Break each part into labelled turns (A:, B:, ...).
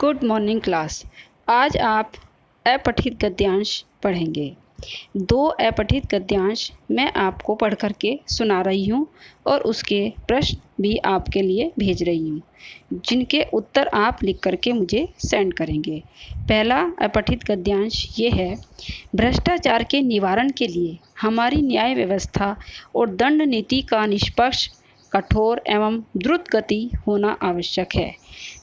A: Good morning class. आज आप अपठित गद्यांश पढ़ेंगे। 2 अपठित गद्यांश मैं आपको पढ़ कर के सुना रही हूँ और उसके प्रश्न भी आपके लिए भेज रही हूँ, जिनके उत्तर आप लिख कर के मुझे सेंड करेंगे। पहला अपठित गद्यांश ये है, भ्रष्टाचार के निवारण के लिए हमारी न्याय व्यवस्था और दंड नीति का निष्पक्ष, कठोर एवं द्रुत गति होना आवश्यक है।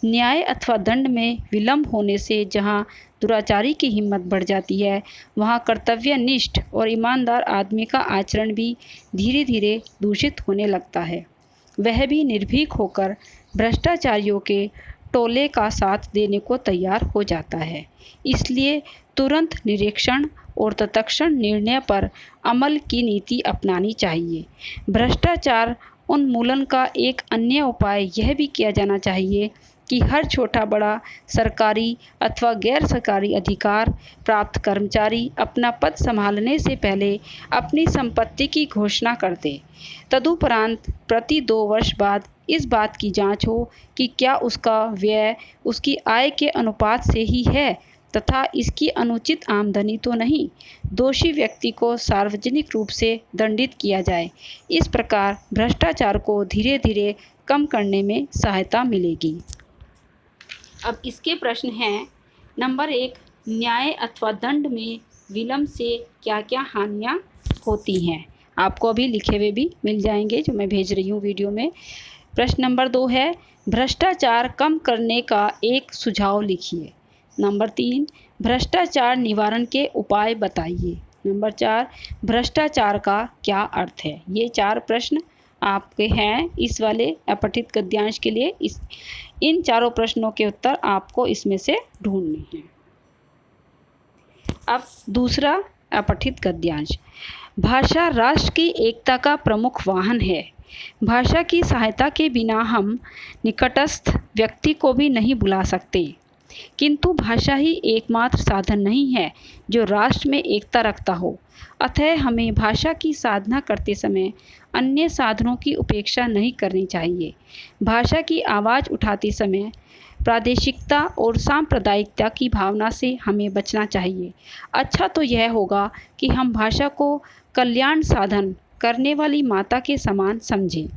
A: न्याय अथवा दंड में विलंब होने से जहाँ दुराचारी की हिम्मत बढ़ जाती है, वहाँ कर्तव्यनिष्ठ और ईमानदार आदमी का आचरण भी धीरे धीरे दूषित होने लगता है। वह भी निर्भीक होकर भ्रष्टाचारियों के टोले का साथ देने को तैयार हो जाता है। इसलिए तुरंत निरीक्षण और तत्क्षण निर्णय पर अमल की नीति अपनानी चाहिए। भ्रष्टाचार उन्मूलन का एक अन्य उपाय यह भी किया जाना चाहिए कि हर छोटा बड़ा सरकारी अथवा गैर सरकारी अधिकार प्राप्त कर्मचारी अपना पद संभालने से पहले अपनी संपत्ति की घोषणा कर दे। तदुपरांत प्रति 2 वर्ष बाद इस बात की जांच हो कि क्या उसका व्यय उसकी आय के अनुपात से ही है तथा इसकी अनुचित आमदनी तो नहीं। दोषी व्यक्ति को सार्वजनिक रूप से दंडित किया जाए। इस प्रकार भ्रष्टाचार को धीरे धीरे कम करने में सहायता मिलेगी। अब इसके प्रश्न हैं। नंबर 1, न्याय अथवा दंड में विलंब से क्या क्या हानियां होती हैं। आपको अभी लिखे हुए भी मिल जाएंगे जो मैं भेज रही हूँ वीडियो में। प्रश्न नंबर 2 है, भ्रष्टाचार कम करने का एक सुझाव लिखिए। नंबर 3, भ्रष्टाचार निवारण के उपाय बताइए। नंबर 4, भ्रष्टाचार का क्या अर्थ है। ये 4 प्रश्न आपके हैं इस वाले अपठित गद्यांश के लिए। इन चारों प्रश्नों के उत्तर आपको इसमें से ढूंढने हैं। अब दूसरा अपठित गद्यांश, भाषा राष्ट्र की एकता का प्रमुख वाहन है। भाषा की सहायता के बिना हम निकटस्थ व्यक्ति को भी नहीं बुला सकते, किंतु भाषा ही एकमात्र साधन नहीं है जो राष्ट्र में एकता रखता हो। अतः हमें भाषा की साधना करते समय अन्य साधनों की उपेक्षा नहीं करनी चाहिए। भाषा की आवाज़ उठाते समय प्रादेशिकता और सांप्रदायिकता की भावना से हमें बचना चाहिए। अच्छा तो यह होगा कि हम भाषा को कल्याण साधन करने वाली माता के समान समझें।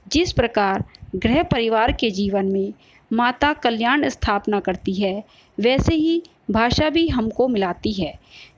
A: जिस प्रकार गृह परिवार के जीवन में माता कल्याण स्थापना करती है, वैसे ही भाषा भी हमको मिलाती है।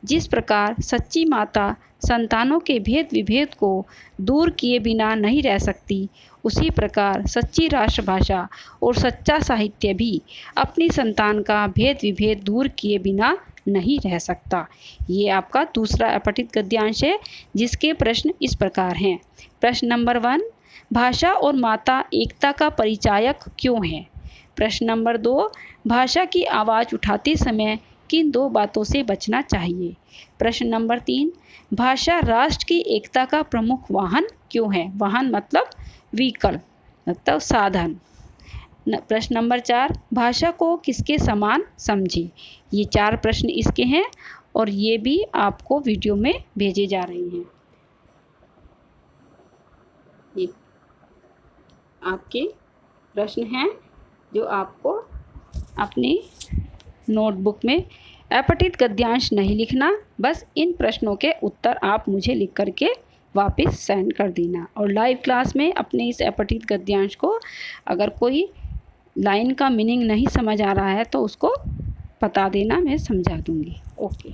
A: जिस प्रकार सच्ची माता संतानों के भेद विभेद को दूर किए बिना नहीं रह सकती, उसी प्रकार सच्ची राष्ट्रभाषा और सच्चा साहित्य भी अपनी संतान का भेद विभेद दूर किए बिना नहीं रह सकता। ये आपका दूसरा अपठित गद्यांश है, जिसके प्रश्न इस प्रकार हैं। प्रश्न नंबर 1, भाषा और माता एकता का परिचायक क्यों है। प्रश्न नंबर 2, भाषा की आवाज़ उठाते समय किन 2 बातों से बचना चाहिए। प्रश्न नंबर 3, भाषा राष्ट्र की एकता का प्रमुख वाहन क्यों है। वाहन मतलब व्हीकल, मतलब साधन। प्रश्न नंबर 4, भाषा को किसके समान समझे। ये 4 प्रश्न इसके हैं और ये भी आपको वीडियो में भेजे जा रहे हैं। ये आपके प्रश्न हैं जो आपको अपनी नोटबुक में अपठित गद्यांश नहीं लिखना, बस इन प्रश्नों के उत्तर आप मुझे लिख करके वापस सेंड कर देना। और लाइव क्लास में अपने इस अपठित गद्यांश को अगर कोई लाइन का मीनिंग नहीं समझ आ रहा है तो उसको बता देना, मैं समझा दूँगी। ओके।